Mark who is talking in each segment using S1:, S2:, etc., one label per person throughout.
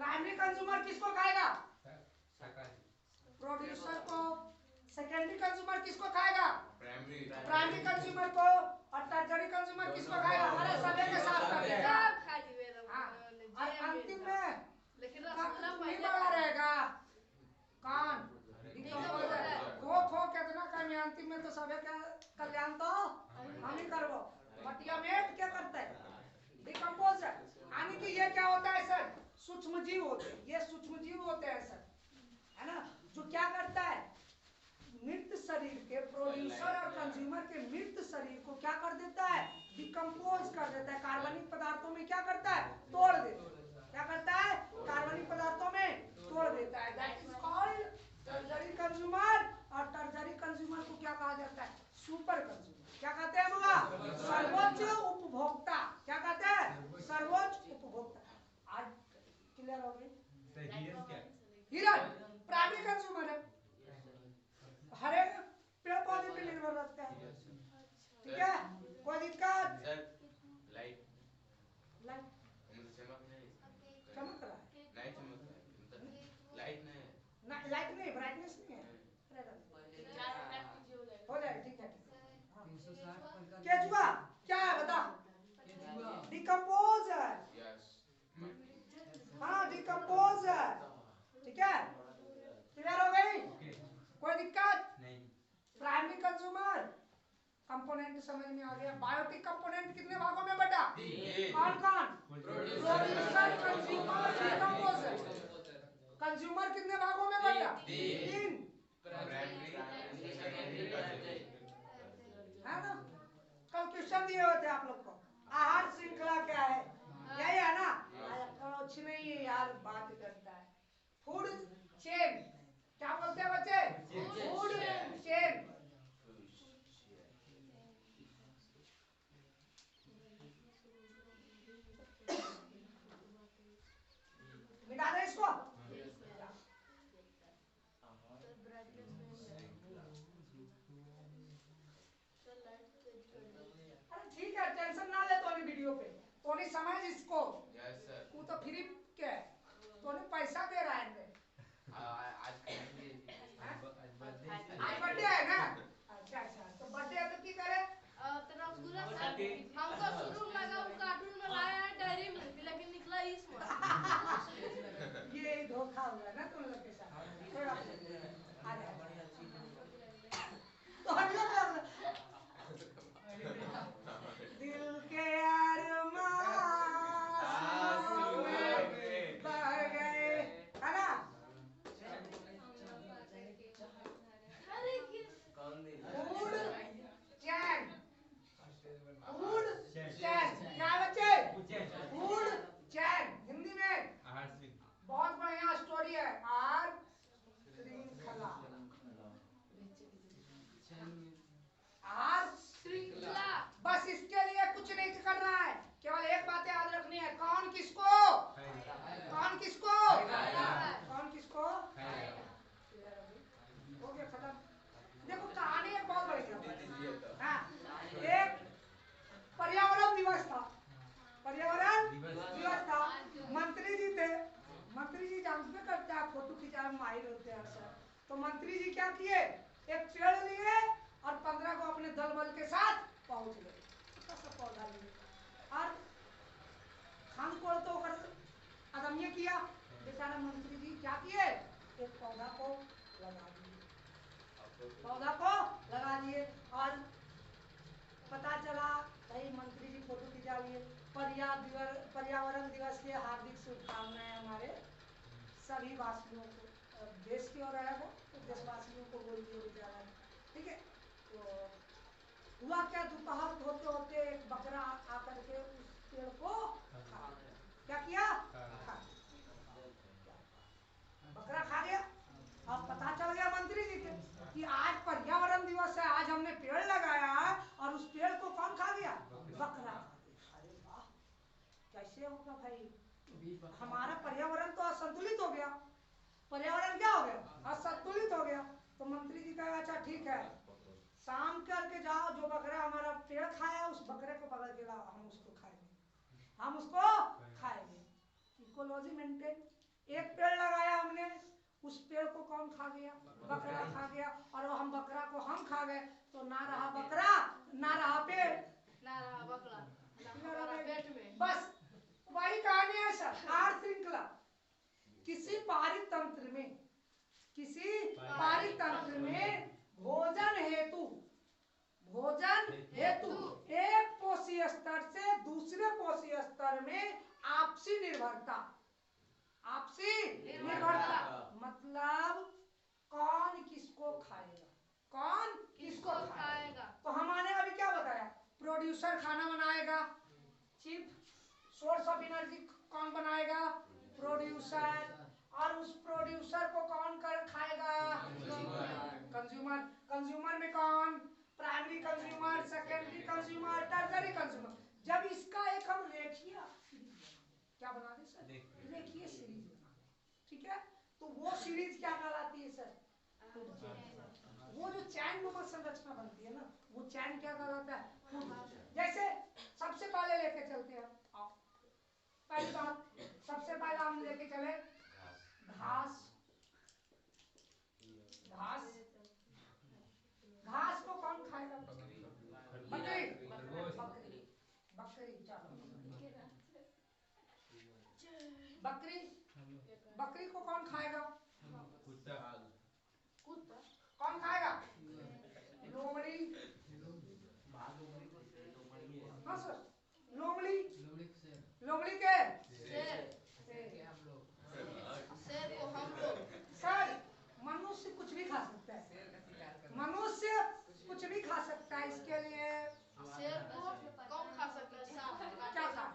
S1: Primary consumer किसको खाएगा? Producer को। सेकेंडरी कंज्यूमर किसको खाएगा? प्राइमरी कंज्यूमर को। और टर्शरी कंज्यूमर किसको खाएगा? अरे सभी के साथ खाएगा। और अंतिम में
S2: लेकिन
S1: नहीं बड़ा रहेगा कौन? खो खो कितना कमी, अंतिम में तो सभी का कल्याण तो हम ही करबो। मटिया में क्या करता है? डिकम्पोज है। यानी कि ये क्या होता है सर? सूक्ष्म जीव होते हैं, ये सूक्ष्म जीव होते हैं सर, है ना, जो क्या करता है? मृत शरीर के, प्रोड्यूसर और कंज्यूमर के मृत शरीर को क्या कर देता है? डिकम्पोज कर देता है, कार्बनिक पदार्थों में क्या करता है? तोड़ देता है। क्या करता है? कार्बनिक पदार्थों में तोड़ देता है। That is called tertiary consumer. और टर्शरी कंज्यूमर को क्या कहा जाता है? Super consumer. क्या कहते हैं बाबा? सर्वोच्च उपभोक्ता। क्या कहते हैं? सर्वोच्च उपभोक्ता। आज क्लियर हो गई? हिरन प्राइमरी कंज्यूमर है, हर एक पेड़ पौधे पे निर्भर रखता है। ठीक है, कोई दिक्कत?
S3: लाइट
S1: लाइट
S3: चमक नहीं,
S1: चमक रहा है?
S3: नहीं चमक रहा है, लाइट नहीं है
S1: ना, लाइट नहीं, ब्राइटनेस नहीं है। हो जाएगा, ठीक है। केचुआ क्या है बता? डिकम्पोज है।
S3: यस
S1: हाँ, डिकम्पोज है। ठीक है, क्लियर हो गई? कोई दिक्कत
S4: नहीं।
S1: प्राइमरी कंज्यूमर कंपोनेंट समझ में आ गया। बायोटिक कंपोनेंट कितने भागों में बटा? कौन कौन? Producer, consumer, decomposer. कंज्यूमर कितने भागों में बटा? 3। है ना? कल क्वेश्चन दिए होते आप लोग को, आहार श्रृंखला क्या है? यही है ना? कुछ नहीं है यार, बात करता है फूड चेन। क्या बोलते हैं बच्चे? Food chain. मिटा दे इसको। अरे ठीक है, टेंशन ना ले तोनी वीडियो पे, तोनी समझ इसको।
S3: Yes sir.
S1: तू तो फ्री के है, तोनी पैसा दे रहा है इनमें।
S3: आज
S1: आज बर्थडे है ना? अच्छा अच्छा, तो बर्थडे है तो की करे?
S2: रसगुल्ला हमको शुरू में लगा वो कार्टून में लाया है डायरी मिल्क, लेकिन निकला इसमें।
S1: ये धोखा हुआ ना तुम लोग के साथ। कोई बात नहीं, आ जाए। तो हम लोग दिल के अरमान में बह गए, है ना? फूड चैन, फूड चैन क्या बच्चे? फूड चैन हिंदी में बहुत बढ़िया स्टोरी है। आहार श्रृंखला, आहार श्रृंखला। बस इसके लिए कुछ नहीं करना है, केवल एक बात याद रखनी है, कौन किसको, कौन किसको, कौन किसको। हो गया खत्म। देखो कहानी एक बहुत बड़ी। हाँ, एक पर्यावरण दिवस था, पर्यावरण दिवस था। मंत्री जी थे, मंत्री जी जानते करते हैं, फोटो खिंचाने में माहिर होते हैं सर। तो मंत्री जी क्या किए? एक पेड़ लिए और 15 को अपने दल बल के साथ पहुंच गए। छोटा सा पौधा लिए और खान को तो अदम्य किया। बेचारा मंत्री जी क्या किए? एक पौधा को लगा दिए, पौधा को लगा दिए। और पता चला भाई मंत्री जी फोटो खिंचा लिए। पर्यावरण दिवस के हार्दिक शुभकामनाएं हमारे सभी वासियों को, देश की ओर है वो तो देशवासियों को बोल दिए बेचारा। ठीक है, तो हुआ क्या, दोपहर होते होते एक बकरा आकर के उस पेड़ को खा गया। क्या किया? खा गया। बकरा खा गया और पता चल गया मंत्री जी के कि आज पर्यावरण दिवस है, आज हमने पेड़ लगाया और उस पेड़ को कौन खा गया? बकरा खा गया। अरे वाह, कैसे होगा भाई, हमारा पर्यावरण तो असंतुलित हो गया। पर्यावरण क्या हो गया? असंतुलित हो गया। तो मंत्री जी कहा अच्छा ठीक है, शाम करके जाओ, जो बकरा हमारा पेड़ खाया उस बकरे को पकड़ के लाओ, हम उसको खाएंगे, हम उसको खाएंगे। इकोलॉजी मेंटेन एक पेड़ लगाया हमने, उस पेड़ को कौन खा गया? बकरा खा गया। और वो हम बकरा को हम खा गए, तो ना रहा बकरा ना रहा पेड़,
S2: ना रहा बकरा ना हमारा पेट में।
S1: बस वही कहानी है सर। आहार श्रृंखला किसी पारितंत्र में, किसी पारितंत्र में भोजन हेतु, भोजन हेतु एक पोषी स्तर से दूसरे पोषी स्तर में आपसी निर्भरता, आपसी निर्भरता मतलब कौन किसको खाएगा, कौन किसको खाएगा। तो हमने अभी क्या बताया? प्रोड्यूसर खाना बनाएगा, चीफ सोर्स ऑफ एनर्जी कौन बनाएगा? प्रोड्यूसर। और उस प्रोड्यूसर को कौन कर खाएगा? कंज्यूमर। कंज्यूमर में कौन? Primary consumer, secondary consumer, tertiary consumer. जब इसका एक हम रेखीय क्या बना दे सर? रेखीय सीरीज बना दे, ठीक है? तो वो सीरीज क्या कहलाती है सर? वो जो चैन नुमा संरचना बनती है ना, वो चैन क्या कहलाता है? जैसे सबसे पहले लेके चलते हैं, पहली बात सबसे पहले हम लेके चले घास। घास, घास को कौन खाएगा? बकरी। बकरी, बकरी चलो बकरी, बकरी को कौन खाएगा?
S4: कुत्ता।
S1: कुत्ता। कौन खाएगा? लोमड़ी। हाँ सर, लोमड़ी। लोमड़ी के
S2: शेर, शेर को हम लोग।
S1: सर मनुष्य कुछ भी खा सकता है, मनुष्य कुछ भी खा सकता है। इसके लिए
S2: शेर को कौन खा सकता है?
S1: क्या खा?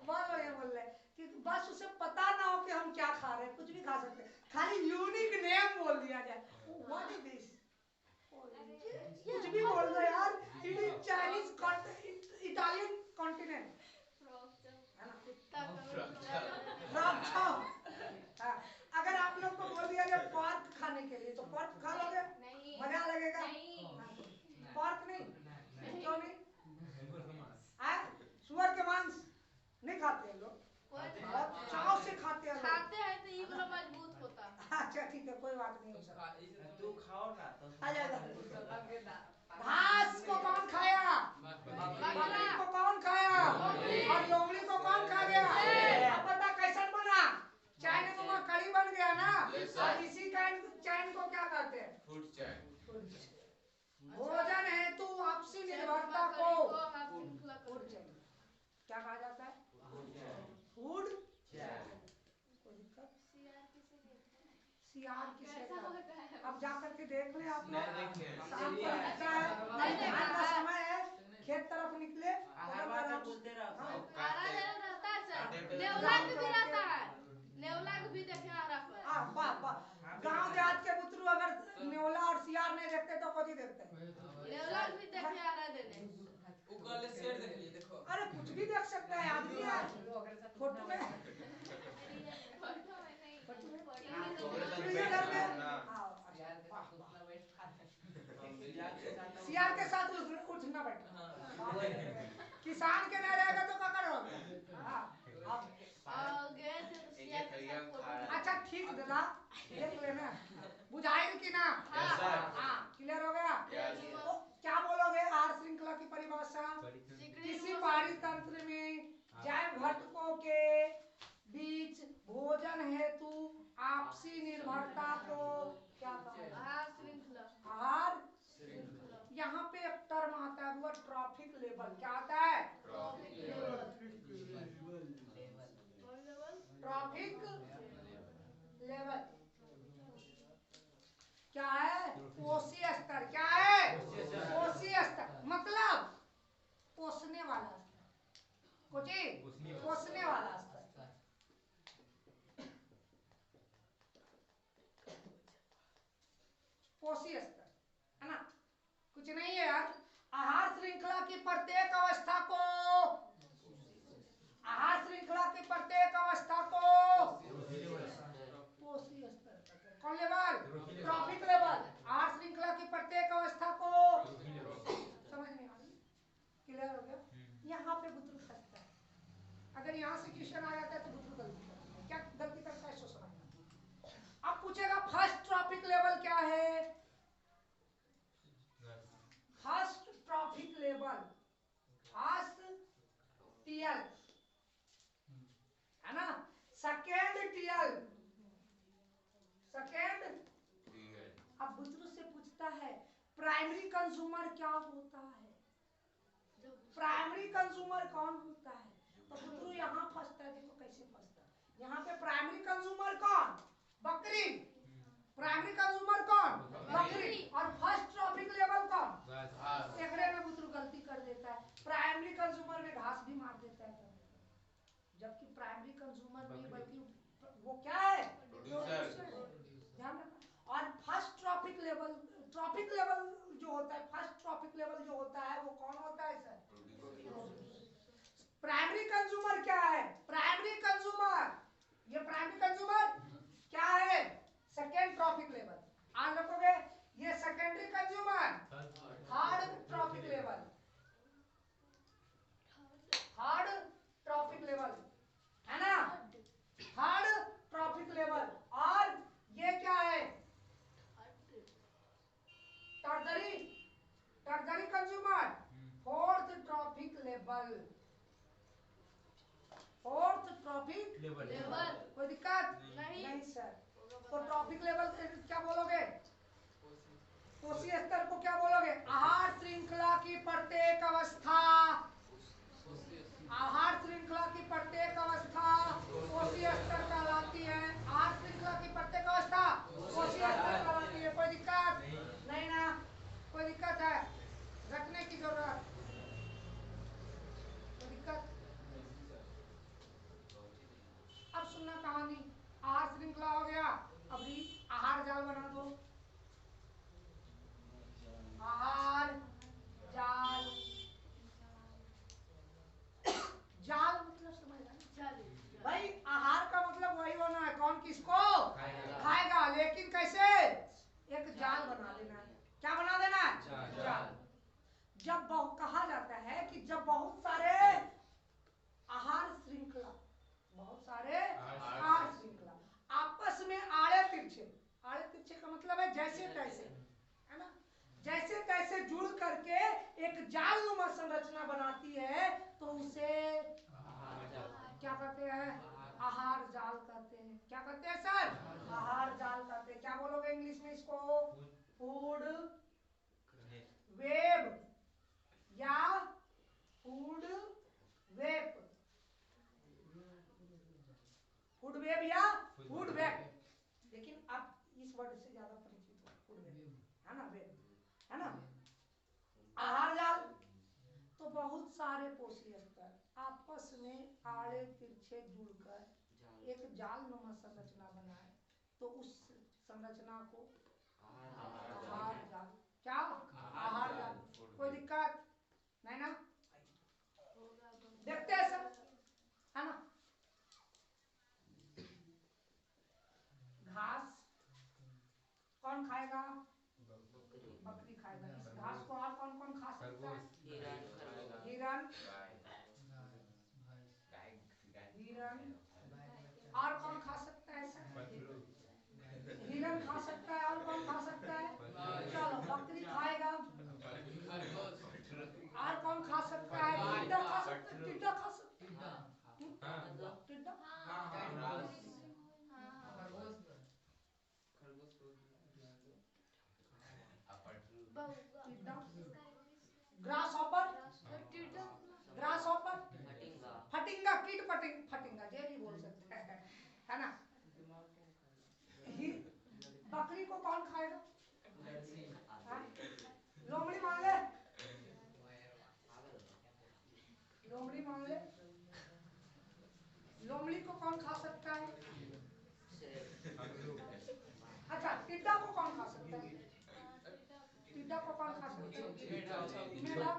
S1: बोलो ये बोल रहे कि बस उसे पता ना हो कि हम क्या खा रहे हैं, कुछ भी खा सकते हैं, खाली यूनिक नेम बोल दिया जाए। What is this? कुछ भी बोल दो यार। It is Chinese, Italian continent है ना? हाँ, अगर आप लोग को बोल दिया जाए पर्क खाने के लिए तो पर्क खा लोगे?
S2: नहीं,
S1: मजा लगेगा?
S2: नहीं।
S1: पर्क नहीं? क्यों नहीं? सुअर के मांस नहीं खाते हैं लोग, बहुत चाव से खाते हैं लोग।
S2: खाते हैं तो ये वाला मजबूत होता है।
S1: अच्छा ठीक है, कोई बात नहीं।
S5: तू खाओ ना तो
S1: आ जाएगा। घास को कौन खाया? बकरी को कौन खाया? और लोमड़ी को कौन खा गया? अब बता कैसा बना? चैन नुमा कड़ी बन गया ना? और इसी चैन को क्या कहते हैं?
S3: Food chain.
S1: भोजन हेतु आपसी निर्भरता को फूड चैन क्या कहा जाता है? Food chain. कोई दिक्कत? सियार किसे कहते हैं? अब जाकर के देख ले आप लोग, शाम को लगता है धान का समय है, खेत तरफ निकले
S5: बोलते रहो।
S2: हरा जरा रहता है सर, नेवला भी रहता है, नेवला भी देखे हरा पर।
S1: गांव देहात के बुतरू अगर नेवला और सियार नहीं देखते तो कभी देखते हैं?
S2: नेवला भी देखे हरा देने।
S5: उगले शेर देखिए, देखो।
S1: अरे कुछ भी देख सकता है आदमी यार, फोटो में सियार के साथ उठना बैठना। किसान के नहीं रहेगा तो क्या करोगे?
S2: गए थे तो सियार के साथ फोटो।
S1: अच्छा ठीक दादा, देख लेना, बुझाइल की ना? हाँ क्लियर हो गया? तो क्या बोलोगे आहार श्रृंखला की परिभाषा? किसी पारितंत्र में जैव घटकों के बीच भोजन हेतु आपसी निर्भरता को क्या कहते हैं?
S2: आहार श्रृंखला।
S1: आहार यहाँ पे एक टर्म आता है, वो ट्रॉफिक लेवल। क्या आता है?
S2: Trophic level.
S1: ट्रॉफिक लेवल क्या है? पोषी स्तर। क्या है? पोषी स्तर मतलब पोषने वाला स्तर। कुछ पोषने वाला स्तर। पोषी स्तर है ना? कुछ नहीं है यार। आहार श्रृंखला की प्रत्येक अवस्था को, आहार श्रृंखला की प्रत्येक अवस्था को पोषी स्तर। कौन लेवल? Trophic level. आहार श्रृंखला की प्रत्येक अवस्था को समझ में आ रही? क्लियर हो गया? यहाँ पे बुतरू फंसता है। अगर यहाँ से क्वेश्चन आ जाता है तो बुद्धू गलती करता है। क्या गलती करता है सो समझना। अब पूछेगा फर्स्ट ट्रॉपिक लेवल क्या है? First trophic level first TL है ना, सेकेंड टीएल, सेकेंड। अब बुद्धू से पूछता है प्राइमरी कंज्यूमर क्या होता है, प्राइमरी कंज्यूमर कौन होता है? तो बुद्धू यहाँ फंसता है। देखो कैसे फंसता है, यहाँ पे प्राइमरी कंज्यूमर कौन? बकरी। प्राइमरी कंज्यूमर कौन? बकरी। और फर्स्ट ट्रॉपिक लेवल कौन? एकड़े में बुद्धू गलती कर देता है, प्राइमरी कंज्यूमर में घास भी मार देता है, जबकि प्राइमरी कंज्यूमर नहीं बल्कि वो क्या है? प्रोड्यूसर। ध्यान रखना। और फर्स्ट ट्रॉपिक लेवल जो होता है, फर्स्ट ट्रॉपिक लेवल जो होता है वो कौन होता है सर? प्राइमरी कंज्यूमर क्या है? प्राइमरी कंज्यूमर, ये प्राइमरी कंज्यूमर क्या है? Second trophic level. आज रखोगे ये secondary consumer, third trophic level, third trophic level है ना, थर्ड ट्रॉपिक लेवल। और ये क्या है? टर्जरी consumer, fourth trophic level, fourth trophic level. कोई दिक्कत नहीं सर। तो ट्रॉपिक लेवल क्या बोलोगे? कोशी स्तर को क्या बोलोगे? आहार श्रृंखला की प्रत्येक अवस्था, आहार श्रृंखला की प्रत्येक अवस्था कोशी स्तर कहलाती है। आहार श्रृंखला की प्रत्येक अवस्था कोशी स्तर कहलाती है। कोई दिक्कत नहीं ना? कोई दिक्कत है? रखने की जरूरत, कोई दिक्कत? अब सुनना कहानी। आहार श्रृंखला हो गया, अभी आहार जाल बना दो। आहार जाल, जाल मतलब समझ रहे हैं भाई? आहार का मतलब वही होना है, कौन किसको खाएगा, लेकिन कैसे? एक जाल बना देना है। क्या बना देना है? जाल। जब कहा जाता है कि जब बहुत सारे आहार श्रृंखला, बहुत सारे आहार श्रृंखला आपस में आड़े तिरछे, आड़े तिरछे का मतलब है जैसे तैसे, है ना, जैसे तैसे जुड़ करके एक जाल नुमा संरचना बनाती है तो उसे क्या कहते हैं? आहार जाल कहते हैं। क्या कहते हैं सर? आहार जाल कहते हैं। क्या बोलोगे इंग्लिश में इसको? फूड वेब या फूड वेब, फूड वेब या फूड वेब। लेकिन आप इस वर्ड से ज्यादा परिचित हो, फूड वेब है ना, वेब है ना। आहार जाल तो बहुत सारे पोषी स्तर आपस में आड़े तिरछे जुड़कर एक जाल नुमा संरचना बनाए तो उस संरचना को आहार जाल, क्या? आहार जाल। कोई दिक्कत नहीं ना? देखते हैं सर, है ना। घास कौन खाएगा? बकरी खाएगा। इस घास को और कौन कौन खा सकता है? हिरन, हिरन। और कौन खा सकता है सर? हिरन खा सकता है। और कौन खा सकता है? चलो बकरी खाएगा। और कौन खा सकता है? टिड्डा खा सकता है। टिड्डा खा सकता है। टिड्डा ग्रास हॉपर, ग्रास हॉपर, फटिंगा, कीट फटिंगा जे भी बोल सकते हैं, है ना। बकरी को कौन खाएगा? लोमड़ी मान ले, लोमड़ी मान ले। लोमड़ी को कौन खा सकता है? अच्छा, टिड्डा को कौन खा सकता है? टिड्डा को कौन खा सकता है? मेढक,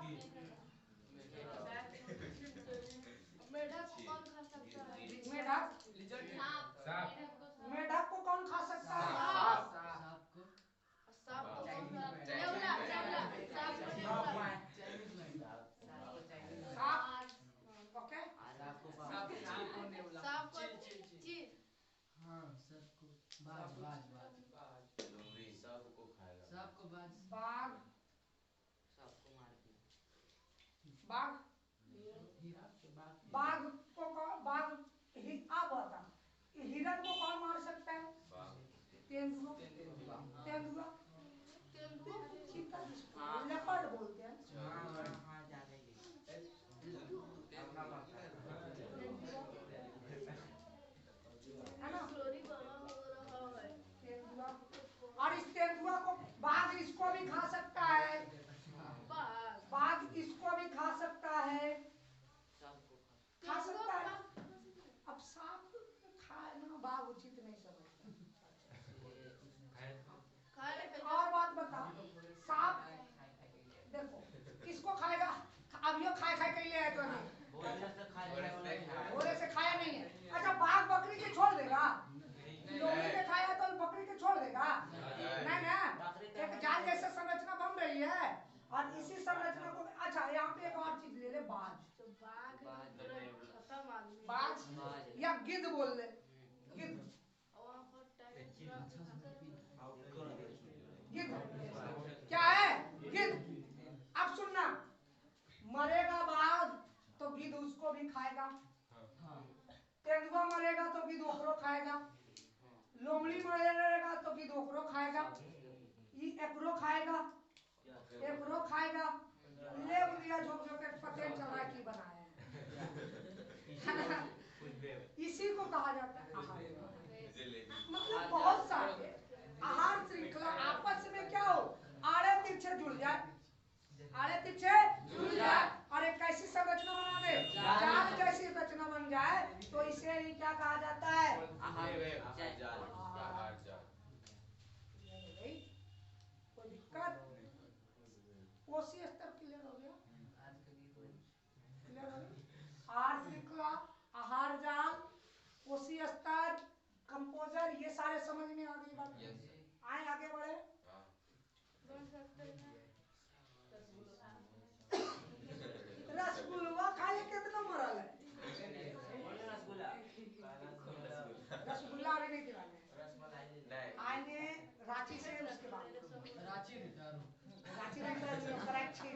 S2: मेढक को कौन खा सकता है?
S1: मेढक,
S2: सांप,
S1: मेढक को कौन खा सकता है?
S2: सांप को, सांप को कौन खा? नेवला, नेवला, सांप को नेवला,
S1: सांप, ओके। बाघ बाघ को बाघ आप बता हिरण को कौन मार सकता है? तेंदुआ तेंदुआ चीता लेपर्ड बोलते हैं है ना तेंदुआ। और इस तेंदुआ को बाघ इसको भी खा सकता है, बाघ इसको भी खा सकता है, खा सकता है। अब सांप खाना बाघ उचित नहीं समझता। और बात बताओ सांप देखो किसको खाएगा? अब यो खाए खाए के लिए है तो नहीं भोरे से खाया नहीं है। अच्छा बाघ बकरी के छोड़ देगा? लोमड़ी ने खाया तो बकरी के छोड़ देगा? नहीं ना। एक जाल जैसे संरचना बन रही है और इसी संरचना को अच्छा यहाँ पे एक और चीज ले ले बाज बाज या गिद्ध बोल ले गिद्ध गिद्ध क्या है? गिद्ध। अब सुनना मरेगा बाघ तो गिद्ध उसको भी खाएगा, तेंदुआ मरेगा तो गिद्ध ओकरो खाएगा, लोमड़ी मरेगा तो गिद्ध ओकरो खाएगा, एकरो खाएगा एकरो खाएगा। ले बुढ़िया झोंक झोंक के पते चल रहा है की बनाया है इसी को कहा जाता है आहार। मतलब बहुत सारे आहार श्रृंखला आपस में क्या हो आड़े तिरछे जुड़ जाए, आड़े तिरछे जुड़ जाए और एक कैसी संरचना बना दे जाल जैसी रचना बन जाए तो इसे ही क्या कहा जाता है? कोई दिक्कत? कोशी स्तर क्लियर हो गया? क्लियर हो गया? आहार श्रृंखला, आहार जाल, कोशी स्तर, कंपोजर, ये सारे समझ में आ गई बात? आए आगे बढ़े। रसगुल्ला खाए कितना मरल है? रसगुल्ला अभी नहीं दिलाने आएंगे रांची से उसके बाद रांची नहीं कराची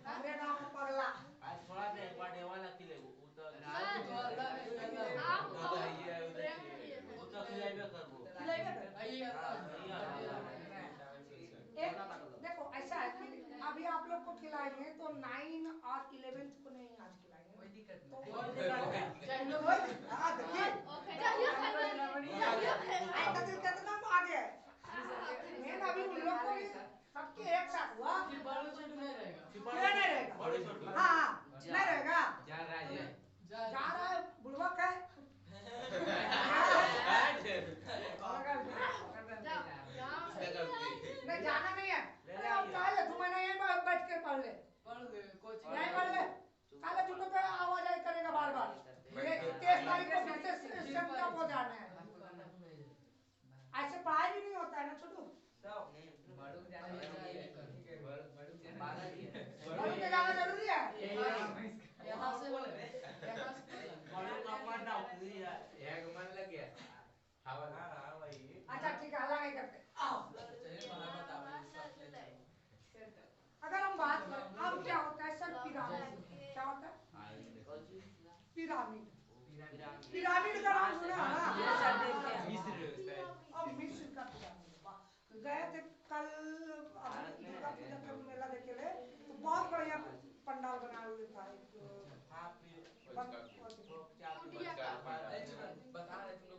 S1: हमरे गांव में पगला
S5: आज थोड़ा देर बाद वाला किले वो तो खिलाइबे करबो
S1: एक देखो ऐसा है कि अभी आप लोग को खिलाएंगे तो 9 और 11th को नहीं आज खिलाएंगे, कोई दिक्कत नहीं। कितना आगे मेन अभी उन लोग को भी सबके एक साथ हुआ क्यों नहीं रहेगा? हाँ नहीं रहेगा जा रहा है बुड़बक है नहीं जाना नहीं है। अरे अब काले तू मैंने यहीं बैठ के पढ़ ले नहीं पढ़ ले काले तू तो आवाज आई करेगा बार बार। ये 23 तारीख को फिर से सेटअप हो जाना है। ऐसे पढ़ाई भी नहीं होता है ना छोटू। बड़ू के जाना जरूरी है।
S5: यहाँ से बड़ू का पढ़ना उतरी है एक मन लग गया हवा ना रहा भाई।
S1: अच्छा ठीक है हल्ला नहीं करते आओ। अगर हम बात करें अब क्या होता है सर पिरामिड क्या होता है? पिरामिड पिरामिड का नाम सुना है? अब मिस्र का पिरामिड गए थे कल दुर्गा पूजा का मेला देखे थे तो बहुत बढ़िया पंडाल बनाए हुए था।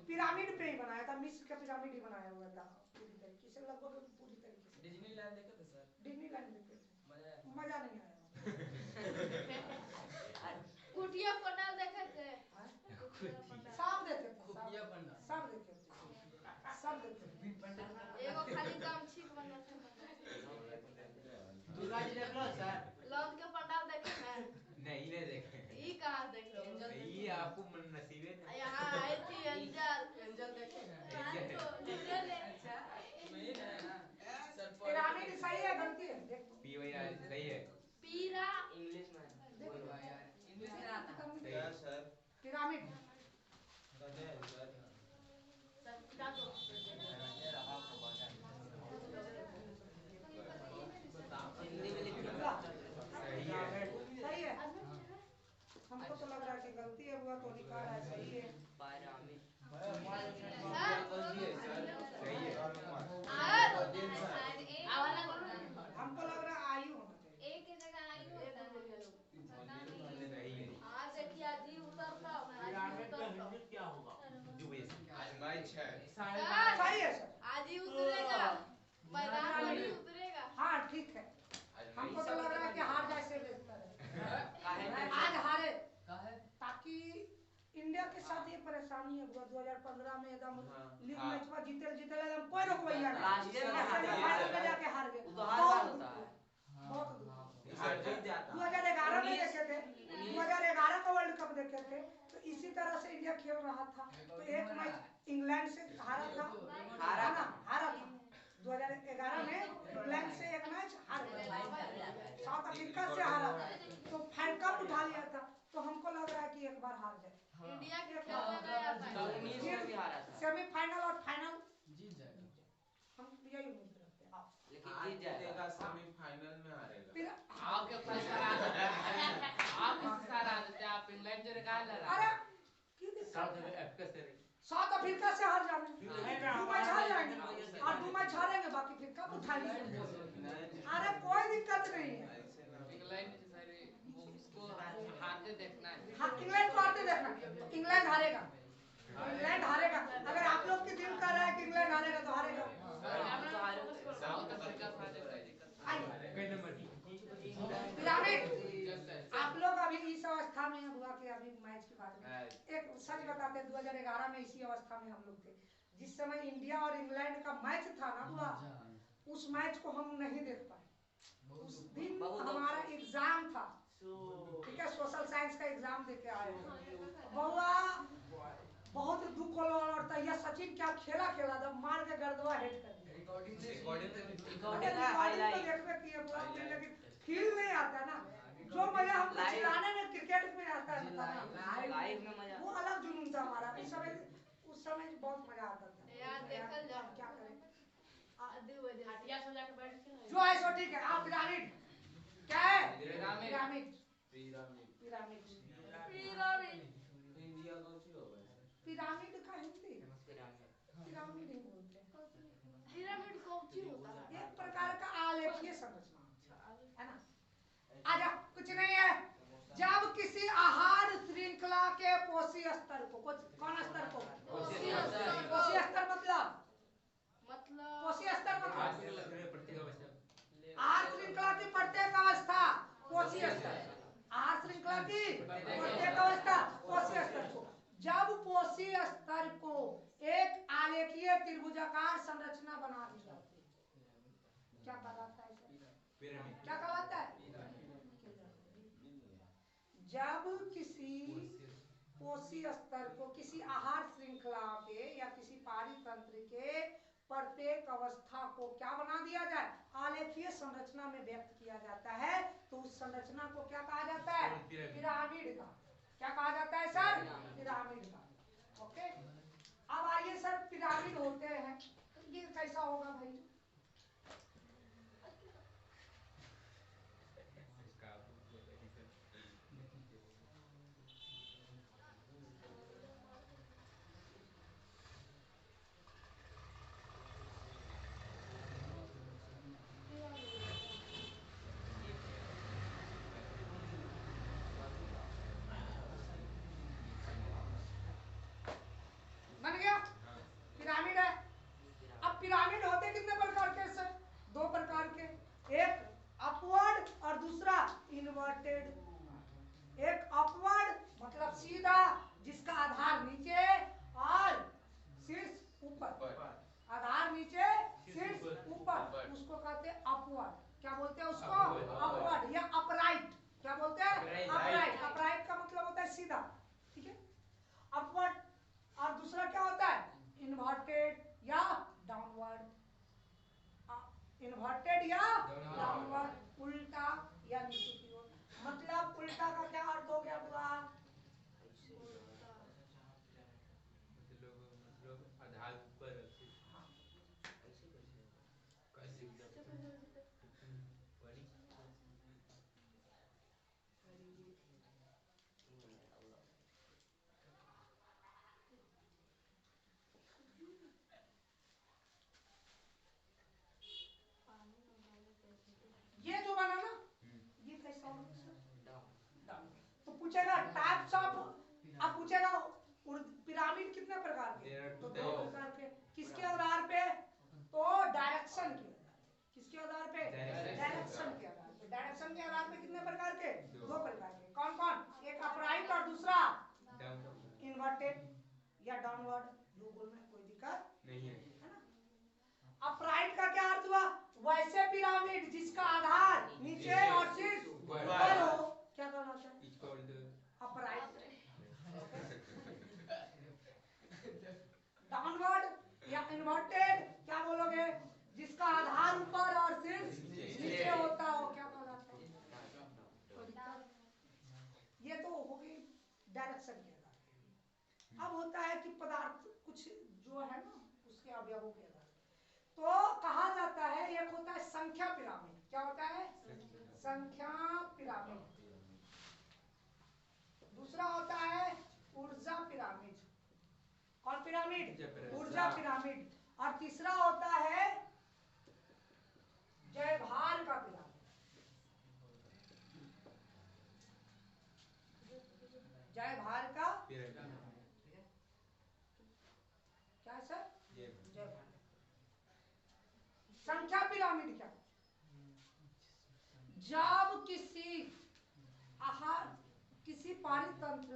S1: पिरामिड पे ही बनाया था, मिस्र का पिरामिड ही बनाया हुआ था पूरी तरीके से लगभग पूरी तरीके से।
S4: डिज्नीलैंड देखे थे सर?
S1: डिज्नीलैंड देखे थे मजा नहीं आया।
S2: कुटिया पंडाल देखे थे?
S1: सब देखे थे
S4: खुफिया पंडाल
S1: सब देखे थे सब देखे थे।
S2: एगो खाली गामछी बनल था
S5: दुर्गा जी देख लो सर
S2: लौंड के पंडाल देखे हैं?
S3: नहीं नहीं देखे
S2: ई कहाँ देख लो?
S3: ये आपको मन नसीबे नहीं।
S2: यहाँ आई थी एंजल
S4: देखे हैं?
S2: एंजल
S4: अच्छा नहीं है ना सर?
S1: पिरामिड सही है गलती है देख
S3: पीओ यार सही है
S2: पीरा
S5: इंग्लिश में
S4: बोल भाई यार इंग्लिश में आता
S3: सही है
S5: सर
S1: पिरामिड
S5: सर
S2: पिरा दो
S5: ये रहा को बाजार हिंदी में लिख
S3: सही है
S1: गलती है हुआ तो निकाल है सही है। हमको लग रहा है आयु होना चाहिए।
S2: एक की जगह आई होता है। पता नहीं।
S3: सही है।
S2: आज देखिए अजीब उतरता होगा, अजीब उतरता।
S5: क्या होगा?
S3: जो वैसे
S5: आज मैच है।
S1: सही है सर।
S2: आज ही उतरेगा, मैदान में ही उतरेगा।
S1: हाँ ठीक है। हमको तो लग रहा है कि हार जाए से बेहतर है। आज हारे ताकि इंडिया के साथ ये परेशानी है हुआ 2015 में एकदम लीग मैच में जीते एकदम कोई रुकवैया नहीं, फाइनल में जाके हार गए। बहुत
S5: जीत जाता।
S1: 2011 में देखे थे, 2011 का वर्ल्ड कप देखे थे, तो इसी तरह से इंडिया खेल रहा था। तो एक मैच इंग्लैंड से हारा था, हारा था 2011 में इंग्लैंड से एक मैच हार गया, साउथ अफ्रीका से हारा था, तो फाइनल कप उठा लिया था। तो हमको लग रहा है कि एक बार हार जाए।
S2: इंडिया के खेलने में आता है।
S1: सेमीफाइनल और फाइनल
S4: जीत जाएगा।
S1: हम यही उम्मीद रखते हैं। हाँ।
S5: जीत जाएगा, सेमीफाइनल में हारेगा।
S1: फिर
S4: आपके पास आप किस सारा आते हैं, आप इंग्लैंड जो निकाल रहा
S1: अरे
S4: है।
S1: क्यों दिक्कत
S3: साउथ
S1: है?
S3: अफ्रीका से
S1: साउथ अफ्रीका से हार जाने, 2 मैच हार जाएंगे और 2 मैच हारेंगे, बाकी फिर कप उठाएंगे। अरे कोई दिक्कत नहीं है।
S4: इंग्लैंड सारे उसको हारते देखना है।
S1: हाँ, इंग्लैंड को हारते देखना, इंग्लैंड हारेगा, इंग्लैंड हारेगा। अगर आप लोग की दिल कर रहा है कि इंग्लैंड हारेगा तो हारेगा।
S4: साउथ अफ्रीका से कोई दिक्कत
S1: आइए
S3: कई नंबर की
S1: पिरामिड, आप लोग अभी इस अवस्था में हुआ कि अभी मैच की बात करें। एक सच बताते हैं, 2011 में इसी अवस्था में हम लोग थे, जिस समय इंडिया और इंग्लैंड का मैच था ना हुआ, उस मैच को हम नहीं देख पाए। उस दिन हमारा एग्जाम था, ठीक है, सोशल साइंस का एग्जाम देके आए बहुआ, बहुत दुख और तैया सचिन क्या खेला था, मार के गर्दवा हेड कर दिया। लेकिन फील नहीं आता ना, जो मजा हमको चिल्लाने में क्रिकेट में आता है ना, वो अलग जुनून था हमारा। उस समय बहुत मजा आता था
S2: यार देखल जा,
S1: क्या करें,
S2: हटिया सो जाके बैठ के
S1: जो है सो ठीक है। आप पिरामिड क्या है? पिरामिड पिरामिड
S5: इंडिया कौन सी होगा?
S1: पिरामिड का हिंदी पिरामिड ही बोलते हैं।
S2: पिरामिड कौन सी होता है?
S1: एक प्रकार का आलेखीय संरचना है ना। आजा, कुछ नहीं है। जब किसी आहार श्रृंखला के पोषी स्तर को, कौन स्तर को? पोषी स्तर मतलब पोषी स्तर मतलब आहार श्रृंखला की प्रत्येक अवस्था पोषी स्तर, आहार श्रृंखला की प्रत्येक अवस्था पोषी स्तर को, जब पोषी स्तर को एक आलेखीय त्रिभुजाकार संरचना बना दी जाती है, क्या कहलाता है इसे? क्या कहलाता है? जब किसी पोषी स्तर को किसी आहार श्रृंखला के या किसी पारितंत्र के प्रत्येक अवस्था को क्या बना दिया जाए? आलेखीय संरचना में व्यक्त किया जाता है, तो उस संरचना को क्या कहा जाता है? पिरामिड का। क्या कहा जाता है सर? पिरामिड का। ओके, अब आइए सर, पिरामिड होते हैं ये कैसा होगा भाई? बन गया, पिरामिड है। अब पिरामिड होते कितने प्रकार के सर? 2 प्रकार के, एक अपवर्ड और दूसरा इन्वर्टेड। एक अपवर्ड मतलब सीधा, जिसका आधार नीचे और शीर्ष ऊपर, आधार नीचे शीर्ष ऊपर, उसको कहते हैं अपवर्ड। क्या बोलते हैं उसको? अपवर्ड या अपराइट। क्या बोलते हैं? अपराइट। अपराइट का मतलब होता है सीधा, ठीक है, अपवर्ड। और दूसरा क्या होता है? इन्वर्टेड या डाउनवर्ड। इन्वर्टेड या डाउनवर्ड, उल्टा या नीचे की ओर। मतलब उल्टा का क्या अर्थ हो गया पूरा?
S3: मतलब आधार ऊपर रखे
S1: डायरेक्शन के आधार पे कितने प्रकार के? दो प्रकार के। कौन कौन? एक अपराइट और दूसरा इन्वर्टेड या डाउनवर्ड। दो बोल में कोई दिक्कत
S3: नहीं है।
S1: है ना? अपराइट का क्या अर्थ हुआ? वैसे पिरामिड जिसका आधार नीचे और शीर्ष ऊपर हो, क्या कहलाता है?
S3: It's called
S1: upright. डाउनवर्ड या इन्वर्टेड क्या बोलोगे? जिसका आधार ऊपर और शीर्ष नीचे होता हो, क्या कहलाता है? कोई दिक्कत? ये तो हो गई डायरेक्शन के आधार पे। अब होता है कि पदार्थ कुछ जो है ना उसके अवयवों के आधार पे। तो कहा जाता है एक होता है संख्या पिरामिड। क्या होता है? संख्या पिरामिड। दूसरा होता है ऊर्जा पिरामिड। कौन पिरामिड? ऊर्जा पिरामिड। और तीसरा होता है जयभार का पिरामिड। जयभार का क्या है सर? जयभार। संख्या पिरामिड क्या? जब किसी पारितंत्र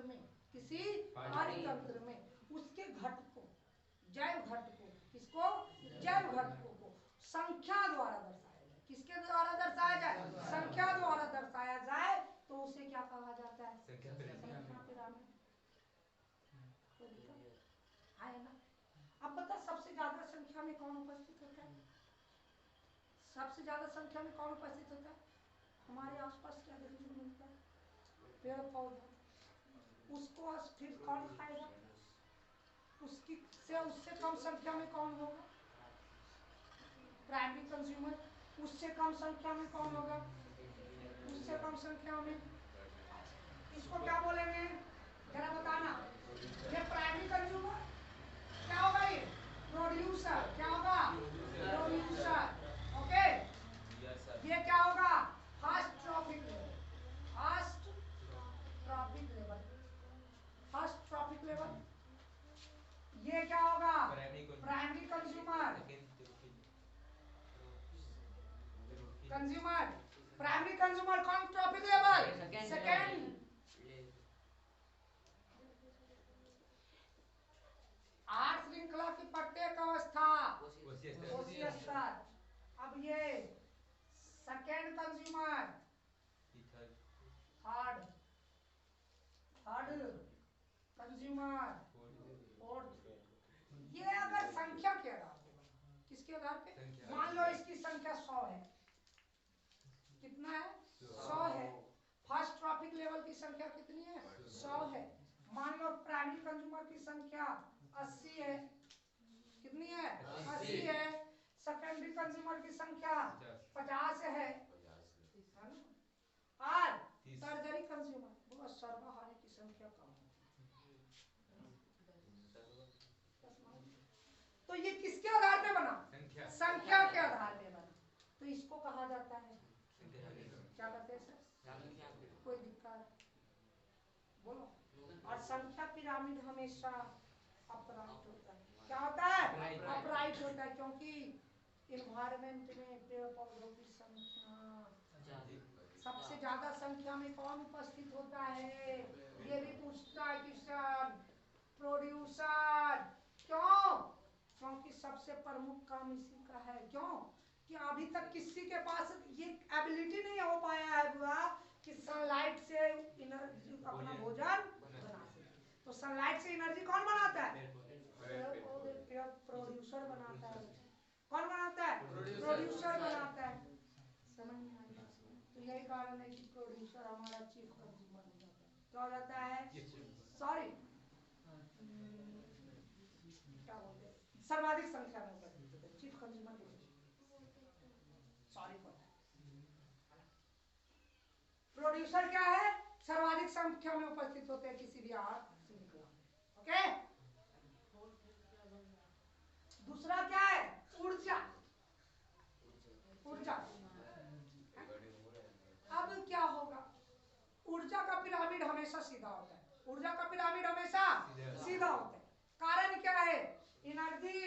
S1: में उसके घटकों, जैव घटकों, किसको? जैव घटकों को संख्या द्वारा दर्शाया जाए। किसके द्वारा दर्शाया जाए? संख्या द्वारा दर्शाया जाए तो उसे क्या कहा जाता है? संख्या पिरामिड। है ना? अब बता सबसे ज्यादा संख्या में कौन उपस्थित होता है? सबसे ज्यादा संख्या में कौन उपस्थित होता है? हमारे आसपास क्या देखने को मिलता है? पेड़ पौधा। उसको फिर कौन खाएगा? उससे कम संख्या में कौन होगा? Primary consumer. उससे कम संख्या में कौन होगा? उससे कम संख्या में इसको क्या बोलेंगे? जरा बताना। ये प्राइमरी कंज्यूमर क्या होगा? ये प्रोड्यूसर। क्या होगा? प्रोड्यूसर। ओके। ये क्या होगा? First trophic level. First trophic level. First trophic level. ये क्या होगा? Primary consumer. Consumer primary consumer कौन? Trophic level. सेकेंड आर श्रृंखला की प्रत्येक अवस्था कोशीय स्तर। अब ये second consumer. Third consumer. Fourth. ये अगर संख्या के आधार पे बना, किसके आधार पे? मान लो इसकी संख्या 100 है। कितना है? 100 है। फर्स्ट ट्रॉपिक लेवल की संख्या कितनी है? 100 है। मान लो प्राइमरी कंज्यूमर की संख्या 80 है। कितनी है? 80 है। सेकेंडरी कंज्यूमर की संख्या 50 है। और सर्जरी कंज्यूमर बोलो सर्वहानि की संख्या कम है। तो ये किसके आधार पे बना? संख्या के आधार पे बना। तो इसको कहा जाता है क्या कहते हैं सर? कोई दिक्कत बोलो। और संख्या पिरामिड हमेशा अपराइट होता है। क्या होता है? अपराइट होता है क्योंकि इन्वायरमेंट में पेड़ पौधों की संख्या सबसे ज्यादा संख्या में कौन उपस्थित होता है? ये भी पूछता है क्वेश्चन। प्रोड्यूसर। क्यों? क्योंकि सबसे प्रमुख काम इसी का है। क्यों? कि अभी तक किसी के पास ये एबिलिटी नहीं हो पाया है बुआ कि सनलाइट से एनर्जी अपना भोजन बना सके। तो सनलाइट से एनर्जी कौन बनाता है? प्रोड्यूसर बनाता है। कौन बनाता है? प्रोड्यूसर बनाता है। समझ में आ गया? तो यही कारण है कि प्रोड्यूसर हमारा चीफ कंज्यूमर हो जाता है। क्या हो जाता है? सॉरी क्या बोलते हैं? सर्वाधिक संख्या में उपस्थित होते हैं। Chief consumer sorry for producer क्या है? सर्वाधिक संख्या में उपस्थित होते हैं किसी भी आहार श्रृंखला में। ओके। दूसरा क्या है? ऊर्जा। ऊर्जा। अब क्या होगा? ऊर्जा का पिरामिड हमेशा सीधा होता है। ऊर्जा का पिरामिड हमेशा सीधा होता है। कारण क्या है? एनर्जी